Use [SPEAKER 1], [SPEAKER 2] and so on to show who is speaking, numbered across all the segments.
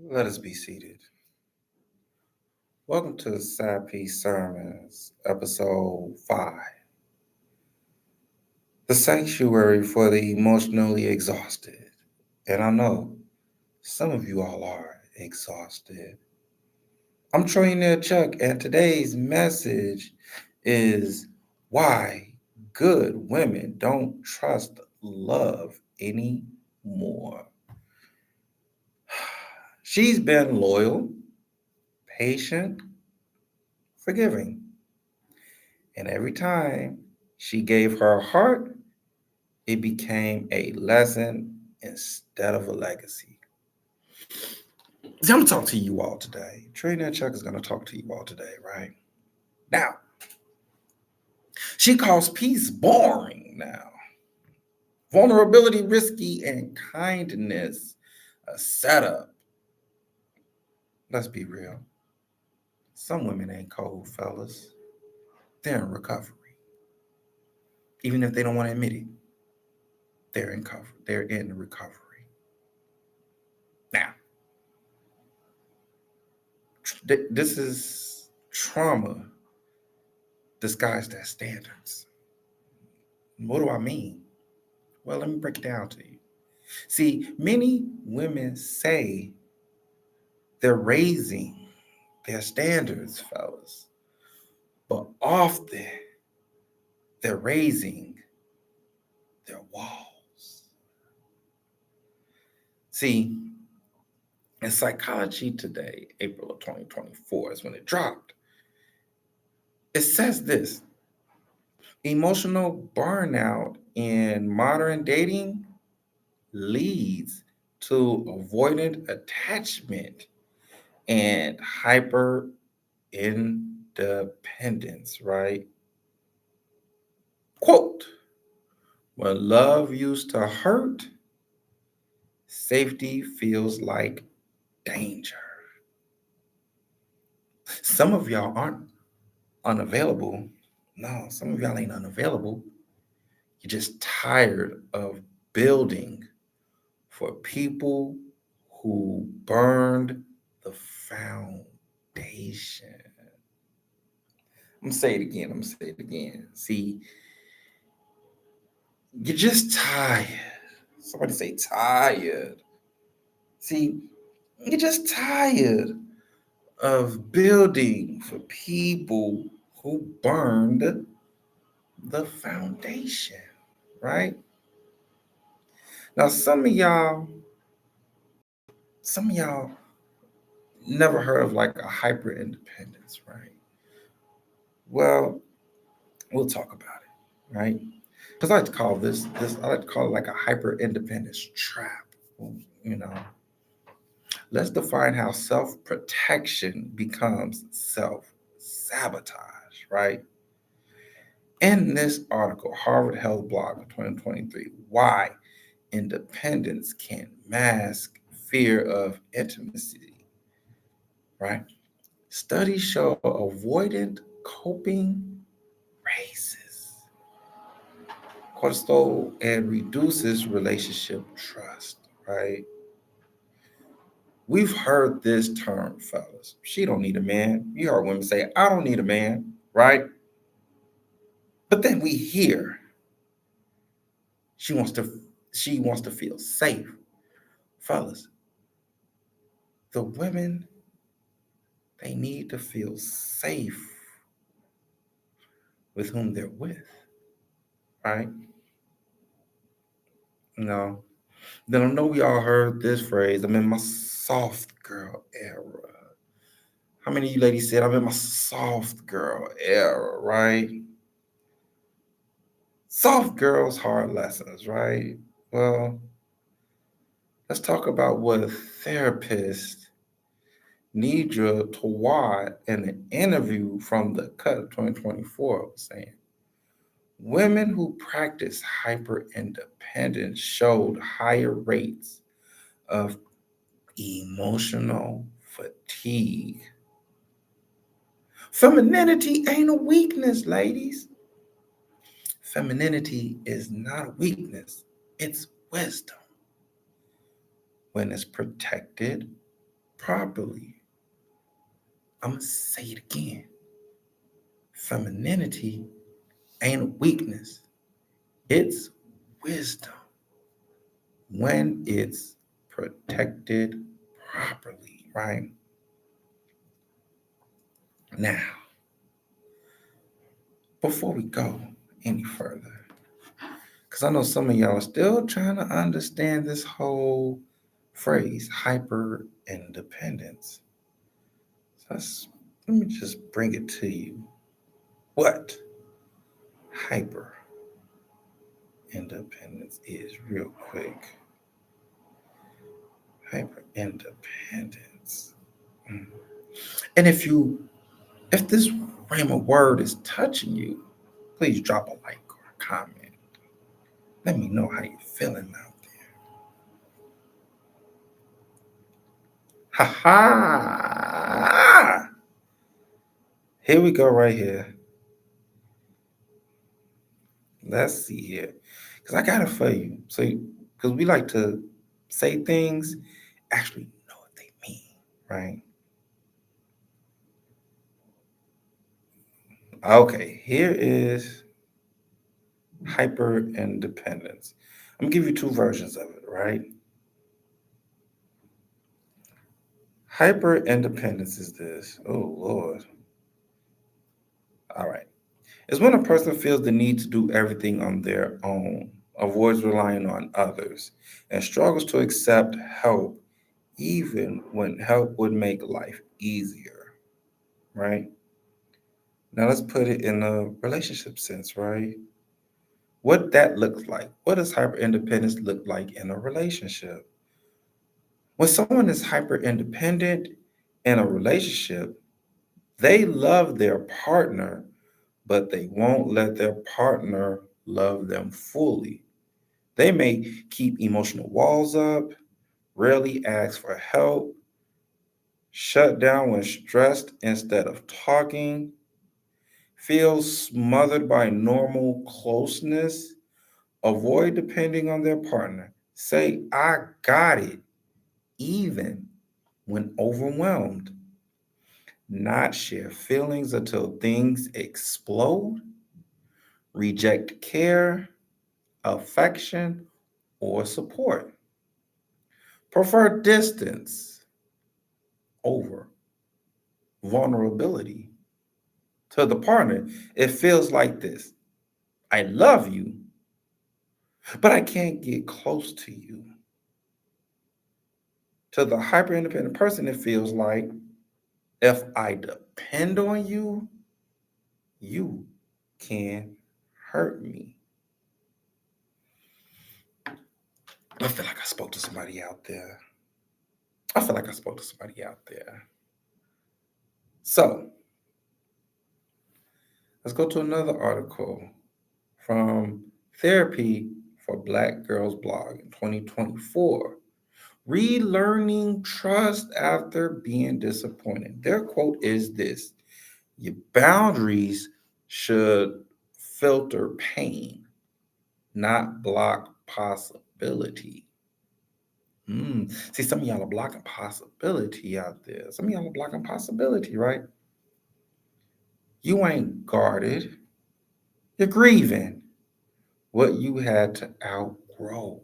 [SPEAKER 1] Let us be seated. Welcome to Sidepiece Sermons, episode 5. The sanctuary for the emotionally exhausted. And I know some of you all are exhausted. I'm Trillionaire Chuck, and today's message is why good women don't trust love anymore. She's been loyal, patient, forgiving. And every time she gave her heart, it became a lesson instead of a legacy. See, I'm going to talk to you all today. Trillionaire Chuck is going to talk to you all today, right? Now, she calls peace boring now. Vulnerability risky and kindness a setup. Let's be real. Some women ain't cold, fellas. They're in recovery. Even if they don't want to admit it, they're in cover. They're in recovery. Now, this is trauma disguised as standards. What do I mean? Well, let me break it down to you. See, many women say they're raising their standards, fellas, but often they're raising their walls. See, in Psychology Today, April of 2024 is when it dropped. It says this: emotional burnout in modern dating leads to avoidant attachment and hyper independence, right? Quote: when love used to hurt, safety feels like danger. Some of y'all aren't unavailable. No, some of y'all ain't unavailable. You're just tired of building for people who burned the foundation. I'm gonna say it again. I'm gonna say it again. See, you're just tired. Somebody say tired. See, you're just tired of building for people who burned the foundation, right? Now, some of y'all never heard of like a hyper independence, right? Well, we'll talk about it, right? Because I like to call this I like to call it like a hyper independence trap. You know, let's define how self protection becomes self sabotage, right? In this article, Harvard Health Blog of 2023, why independence can mask fear of intimacy, right? Studies show avoidant coping raises cortisol and reduces relationship trust, right? We've heard this term, fellas. She don't need a man. You heard women say, I don't need a man, right? But then we hear she wants to she wants to feel safe. Fellas, the women, they need to feel safe with whom they're with, right? You know. Then I know we all heard this phrase, I'm in my soft girl era. How many of you ladies said I'm in my soft girl era, right? Soft girls, hard lessons, right? Well, let's talk about what a therapist, Nidra Tawad, in an interview from the Cut of 2024 was saying. Women who practice hyper independence showed higher rates of emotional fatigue. Femininity ain't a weakness, ladies. Femininity is not a weakness, it's wisdom. When it's protected, properly. I'm going to say it again. Femininity ain't a weakness, it's wisdom when it's protected properly, right? Now, before we go any further, because I know some of y'all are still trying to understand this whole phrase, hyper independence. So let me just bring it to you. What hyper independence is, real quick. Hyper independence. And if this rhema word is touching you, please drop a like or a comment. Let me know how you're feeling out there. Ha ha! Here we go, right here. Let's see here. Because I got it for you. So, because we like to say things, actually know what they mean, right? Okay, here is hyper independence. I'm gonna give you two versions of it, right? Hyper independence is this. Oh, Lord. All right. It's when a person feels the need to do everything on their own, avoids relying on others, and struggles to accept help, even when help would make life easier, right? Now let's put it in a relationship sense, right? What that looks like. What does hyper independence look like in a relationship? When someone is hyper independent in a relationship, they love their partner, but they won't let their partner love them fully. They may keep emotional walls up, rarely ask for help, shut down when stressed instead of talking, feel smothered by normal closeness, avoid depending on their partner, say, I got it, even when overwhelmed, not share feelings until things explode, reject care, affection, or support, prefer distance over vulnerability. To the partner, it feels like this: I love you, but I can't get close to you. To the hyper independent person, it feels like if I depend on you, you can hurt me. I feel like I spoke to somebody out there. I feel like I spoke to somebody out there. So let's go to another article from Therapy for Black Girls blog in 2024. Relearning trust after being disappointed. Their quote is this: your boundaries should filter pain, not block possibility. See, some of y'all are blocking possibility out there. Some of y'all are blocking possibility, right? You ain't guarded. You're grieving what you had to outgrow.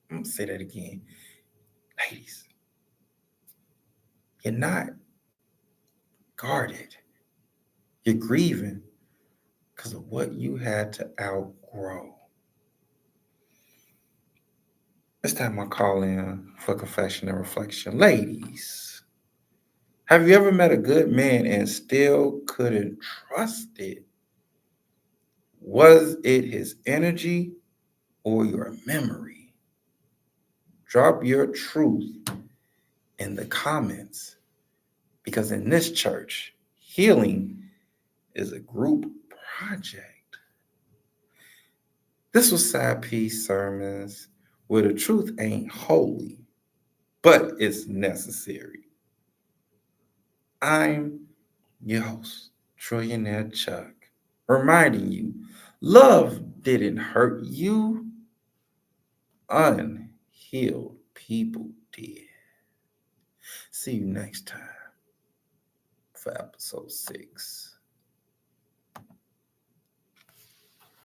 [SPEAKER 1] I'm going to say that again. Ladies, you're not guarded. You're grieving because of what you had to outgrow. It's time I call in for confession and reflection. Ladies, have you ever met a good man and still couldn't trust it? Was it his energy or your memory? Drop your truth in the comments, because in this church, healing is a group project. This was Sidepiece Sermons, where the truth ain't holy, but it's necessary. I'm your host, Trillionaire Chuck, reminding you love didn't hurt you, unhealed people did. See you next time for episode 6.